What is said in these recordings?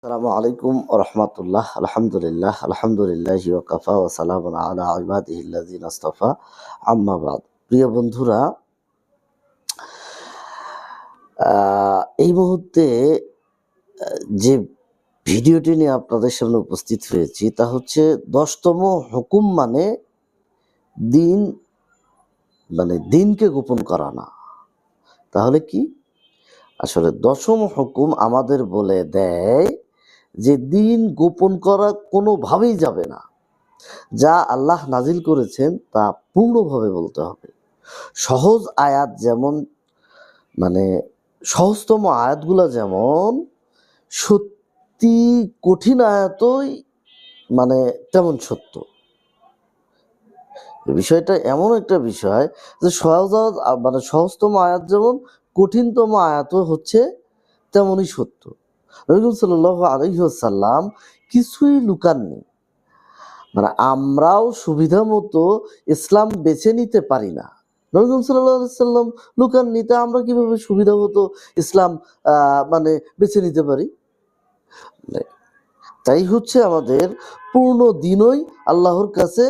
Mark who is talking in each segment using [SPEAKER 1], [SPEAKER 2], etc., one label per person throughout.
[SPEAKER 1] আসসালামু আলাইকুম রহমতুল্লাহ। আলহামদুলিল্লাহ আলহামদুলিল্লাহি ওয়া কাফা ওয়া সালামুন আলা ইবাদিহিল্লাযিনা ইসতাফা, আম্মা বাদ। প্রিয় বন্ধুরা, এই মুহূর্তে যে ভিডিওটি নিয়ে আপনাদের সামনে উপস্থিত হয়েছি তা হচ্ছে ১০তম হুকুম মানে দিন, মানে দিনকে গোপন করা না। তাহলে কি? আসলে ১০ম হুকুম আমাদের বলে দেয় যে দিন গোপন করা কোনোভাবেই যাবে না। যা আল্লাহ নাজিল করেছেন তা পূর্ণভাবে বলতে হবে। সহজ আয়াত যেমন, মানে সহজতম আয়াতগুলো যেমন সত্যি, কঠিন আয়াতই মানে তেমন সত্য। বিষয়টা এমন একটা বিষয় যে সহজতম আয়াত যেমন, কঠিনতম আয়াতও হচ্ছে তেমনই সত্য। রাসূল সাল্লাল্লাহু আলাইহি ওয়াসাল্লাম কিছুই লুকাননি। মানে আমরাও সুবিধা মতো ইসলাম বেছে নিতে পারি না। নবী সাল্লাল্লাহু আলাইহি সাল্লাম লুকাননি, তা আমরা কিভাবে সুবিধা মতো ইসলাম মানে বেছে নিতে পারি? তাই হচ্ছে আমাদের পূর্ণ দিনই আল্লাহর কাছে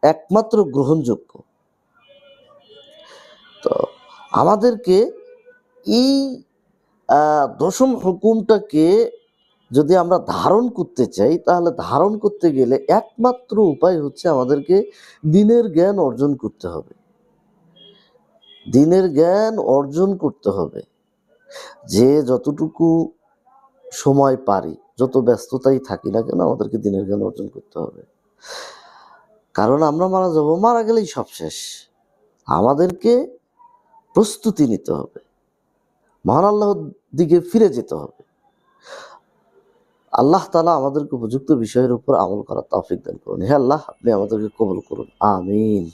[SPEAKER 1] একমাত্র গ্রহণযোগ্য। তো আমাদেরকে এই ১০ম হুকুমটাকে যদি আমরা ধারণ করতে চাই, তাহলে ধারণ করতে গেলে একমাত্র উপায় হচ্ছে আমাদেরকে দ্বীনের জ্ঞান অর্জন করতে হবে। দ্বীনের জ্ঞান অর্জন করতে হবে। যে যতটুকু সময় পারি, যত ব্যস্ততাই থাকি না কেন, আমাদেরকে দ্বীনের জ্ঞান অর্জন করতে হবে। কারণ আমরা মারা যাব, মারা গেলেই সব শেষ। আমাদেরকে প্রস্তুতি নিতে হবে, মহান আল্লাহর দিকে ফিরে যেতে হবে। আল্লাহ তাআলা আমাদেরকে উপযুক্ত বিষয়ের উপর আমল করার তৌফিক দান করুন। হে আল্লাহ, আপনি আমাদেরকে কবুল করুন, আমিন।